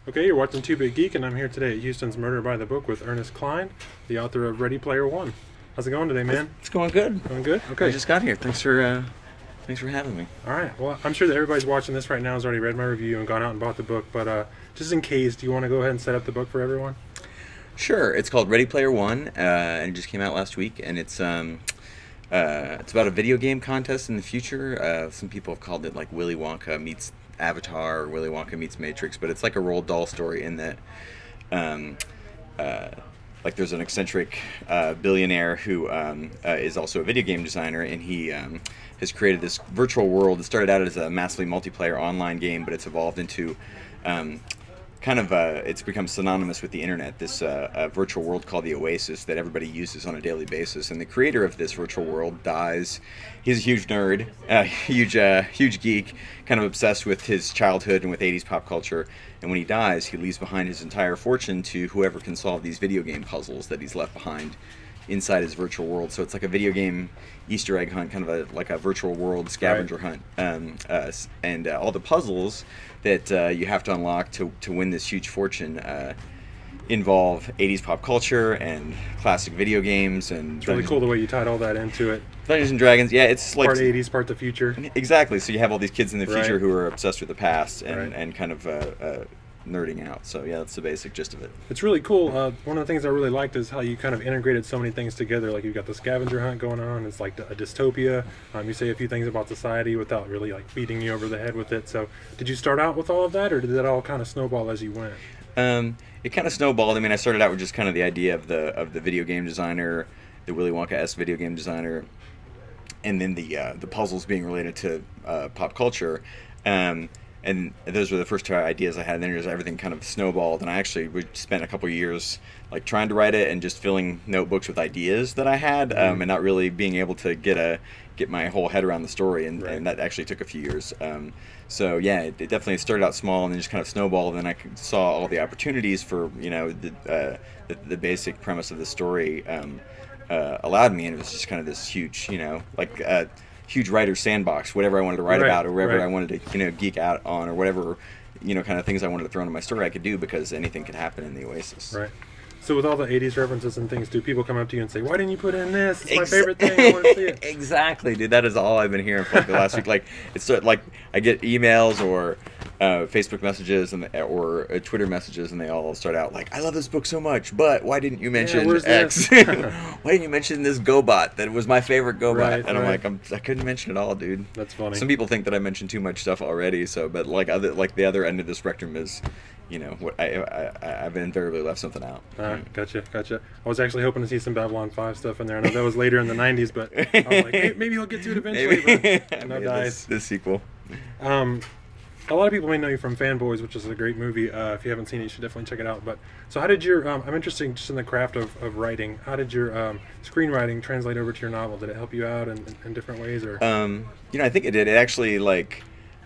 Okay, you're watching Two Bit Geek, and I'm here today at Houston's Murder by the Book with Ernest Cline, the author of Ready Player One. How's it going today, man? It's going good. Going good? Okay. I just got here. Thanks for having me. All right. Well, I'm sure that everybody's watching this right now has already read my review and gone out and bought the book, but just in case, do you want to go ahead and set up the book for everyone? Sure. It's called Ready Player One, and it just came out last week, and it's about a video game contest in the future. Some people have called it like Willy Wonka meets Avatar or Willy Wonka meets Matrix, but it's like a Roald Dahl story in that like there's an eccentric billionaire who is also a video game designer, and he has created this virtual world. It started out as a massively multiplayer online game, but it's evolved into it's become synonymous with the internet, this virtual world called the OASIS that everybody uses on a daily basis. And the creator of this virtual world dies. He's a huge nerd, huge geek, kind of obsessed with his childhood and with 80s pop culture. And when he dies, he leaves behind his entire fortune to whoever can solve these video game puzzles that he's left behind inside his virtual world. So it's like a video game Easter egg hunt, kind of like a virtual world scavenger hunt. And all the puzzles that you have to unlock to win this huge fortune involve 80s pop culture and classic video games. And it's really cool the way you tied all that into it. Dungeons and Dragons, yeah, it's like part 80s, part the future. Exactly. So you have all these kids in the future who are obsessed with the past and kind of nerding out. So yeah, that's the basic gist of it. It's really cool. One of the things I really liked is how you kind of integrated so many things together. Like you've got the scavenger hunt going on. It's like a dystopia. You say a few things about society without really like beating you over the head with it. So did you start out with all of that, or did that all kind of snowball as you went? It kind of snowballed. I mean, I started out with just kind of the idea of the video game designer, the Willy Wonka-esque video game designer, and then the puzzles being related to pop culture. And those were the first two ideas I had, and then just everything kind of snowballed, and I actually spent a couple of years like trying to write it and just filling notebooks with ideas that I had, and not really being able to get my whole head around the story, and that actually took a few years. So yeah, it definitely started out small and then just kind of snowballed, and I saw all the opportunities for the basic premise of the story allowed me, and it was just kind of this huge, huge writer's sandbox. Whatever I wanted to write about, or whatever I wanted to geek out on, or whatever kind of things I wanted to throw into my story, I could do, because anything could happen in the Oasis. Right. So with all the 80s references and things, do people come up to you and say, "Why didn't you put in this? It's my favorite thing. I want to see it." Exactly, dude. That is all I've been hearing for like the last week. Like it's like I get emails or Facebook messages or Twitter messages, and they all start out like, "I love this book so much, but why didn't you mention X? Why didn't you mention this GoBot that was my favorite GoBot?" And I'm like, I couldn't mention it all, dude. That's funny. Some people think that I mentioned too much stuff already. So, but like the other end of the spectrum is, what I've invariably left something out. Gotcha. I was actually hoping to see some Babylon 5 stuff in there. I know that was later in the 90s, but I was like, maybe he'll get to it eventually. But no dice. This sequel. A lot of people may know you from Fanboys, which is a great movie. If you haven't seen it, you should definitely check it out. But so how did your I'm interested just in the craft of writing. How did your screenwriting translate over to your novel? Did it help you out in different ways, or? I think it did. It actually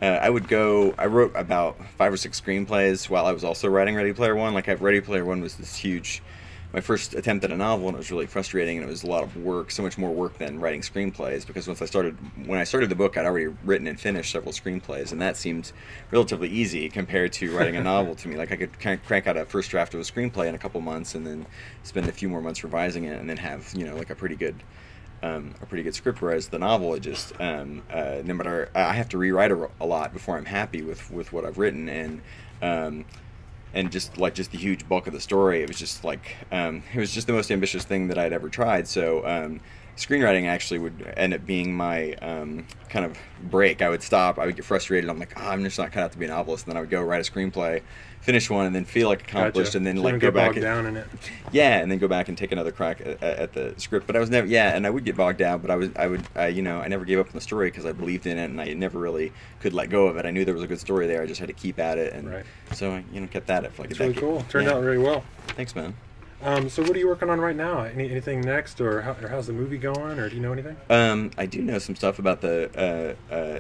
I wrote about 5 or 6 screenplays while I was also writing Ready Player One. Ready Player One was this huge, my first attempt at a novel, and it was really frustrating, and it was a lot of work, so much more work than writing screenplays, because when I started the book, I'd already written and finished several screenplays, and that seemed relatively easy compared to writing a novel to me. Like I could crank out a first draft of a screenplay in a couple months, and then spend a few more months revising it, and then have like a pretty good script. Whereas the novel, it just no matter, I have to rewrite a lot before I'm happy with what I've written, and just the huge bulk of the story, it was just the most ambitious thing that I'd ever tried. So screenwriting actually would end up being my kind of break. I would stop, I would get frustrated, I'm like, I'm just not cut out to be a novelist, and then I would go write a screenplay, finish one, and then feel like accomplished, and then go back down in it. Yeah, and then go back and take another crack at the script. But I was never, and I would get bogged down, but I never gave up on the story, because I believed in it, and I never really could let go of it. I knew there was a good story there. I just had to keep at it, and so I kept at it for like a decade. It's really cool. Turned out very well. Thanks, man. So what are you working on right now? Anything next, or how's the movie going, or do you know anything? I do know some stuff about the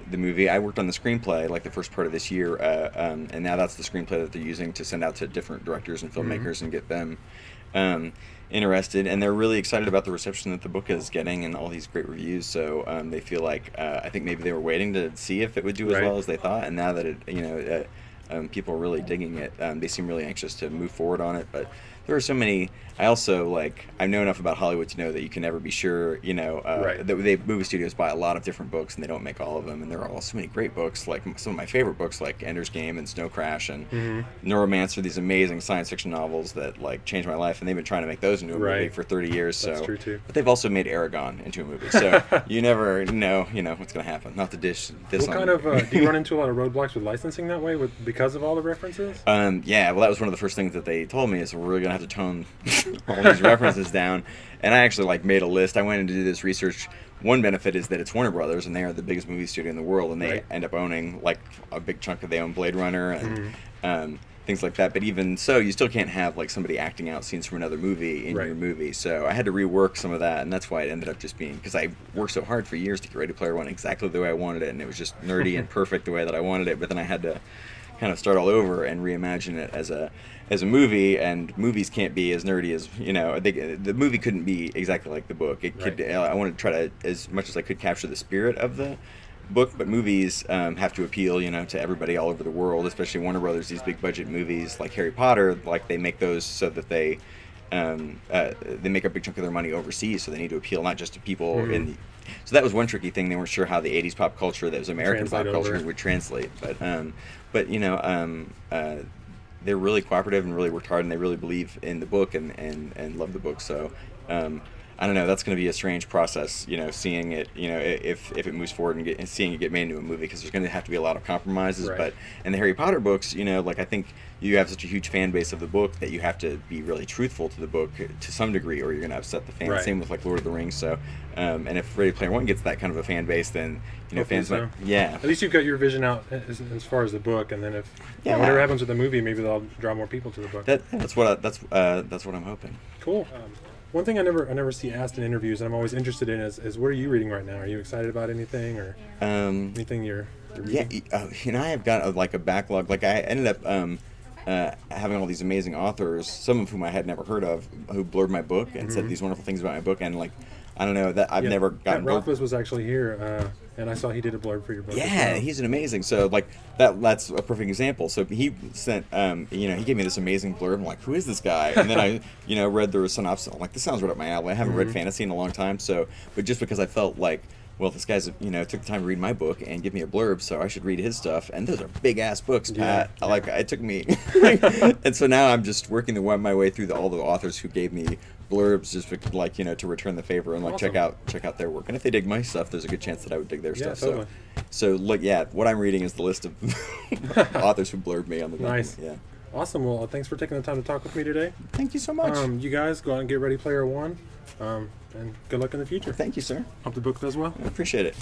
movie. I worked on the screenplay like the first part of this year, and now that's the screenplay that they're using to send out to different directors and filmmakers and get them interested. And they're really excited about the reception that the book is getting and all these great reviews. So they feel like I think maybe they were waiting to see if it would do as well as they thought, and now that it People are really digging it. They seem really anxious to move forward on it, but there are so many. I also I know enough about Hollywood to know that you can never be sure. Right. That movie studios buy a lot of different books and they don't make all of them. And there are all so many great books, like some of my favorite books, like Ender's Game and Snow Crash and Neuromancer. These amazing science fiction novels that like changed my life, and they've been trying to make those into a movie for 30 years. That's so, true too. But they've also made Aragon into a movie, so you never know, what's going to happen. Not to dish this What on. kind of do you run into a lot of roadblocks with licensing that way, because of all the references? Yeah, well, that was one of the first things that they told me is we're really going to have to tone all these references down. And I actually made a list. I went in to do this research. One benefit is that it's Warner Brothers, and they are the biggest movie studio in the world, and they end up owning like a big chunk of. They own Blade Runner and things like that. But even so, you still can't have like somebody acting out scenes from another movie in your movie. So I had to rework some of that, and that's why it ended up just being, because I worked so hard for years to get Ready Player One exactly the way I wanted it, and it was just nerdy and perfect the way that I wanted it. But then I had to kind of start all over and reimagine it as a movie, and movies can't be as nerdy as the movie couldn't be exactly like the book. It could. I wanted to try to, as much as I could, capture the spirit of the book, but movies have to appeal to everybody all over the world, especially Warner Brothers. These big budget movies like Harry Potter, like they make those so that they make a big chunk of their money overseas, so they need to appeal not just to people in the. So that was one tricky thing. They weren't sure how the '80s pop culture, that was American pop culture, would translate. But they're really cooperative and really worked hard, and they really believe in the book and love the book. So I don't know. That's going to be a strange process, seeing it, if it moves forward and seeing it get made into a movie, because there's going to have to be a lot of compromises. But in the Harry Potter books, I think you have such a huge fan base of the book that you have to be really truthful to the book to some degree, or you're going to upset the fans. Same with like Lord of the Rings. So, and if Ready Player One gets that kind of a fan base, then fans might, At least you've got your vision out as far as the book, and then if whatever happens with the movie, maybe they'll draw more people to the book. That's what I'm hoping. Cool. One thing I never see asked in interviews, and I'm always interested in, is what are you reading right now? Are you excited about anything, or anything you're reading? I have got a backlog. Like I ended up having all these amazing authors, some of whom I had never heard of, who blurred my book and said these wonderful things about my book, and I don't know that I've never gotten. Rothfuss was actually here, and I saw he did a blurb for your book. Yeah, he's an amazing. So that's a perfect example. So he sent, he gave me this amazing blurb. I'm like, who is this guy? And then I, read the synopsis. I'm like, this sounds right up my alley. I haven't read fantasy in a long time, but just because I felt like, well, this guy's, took the time to read my book and give me a blurb, so I should read his stuff. And those are big ass books, Pat. It took me, and so now I'm just working my way through all the authors who gave me blurbs, just to return the favor and check out their work. And if they dig my stuff, there's a good chance that I would dig their stuff. Totally. So what I'm reading is the list of authors who blurbed me on the book. Nice. Yeah. Awesome. Well, thanks for taking the time to talk with me today. Thank you so much. You guys go out and get Ready Player One, and good luck in the future. Thank you, sir. Hope the book does well. I appreciate it.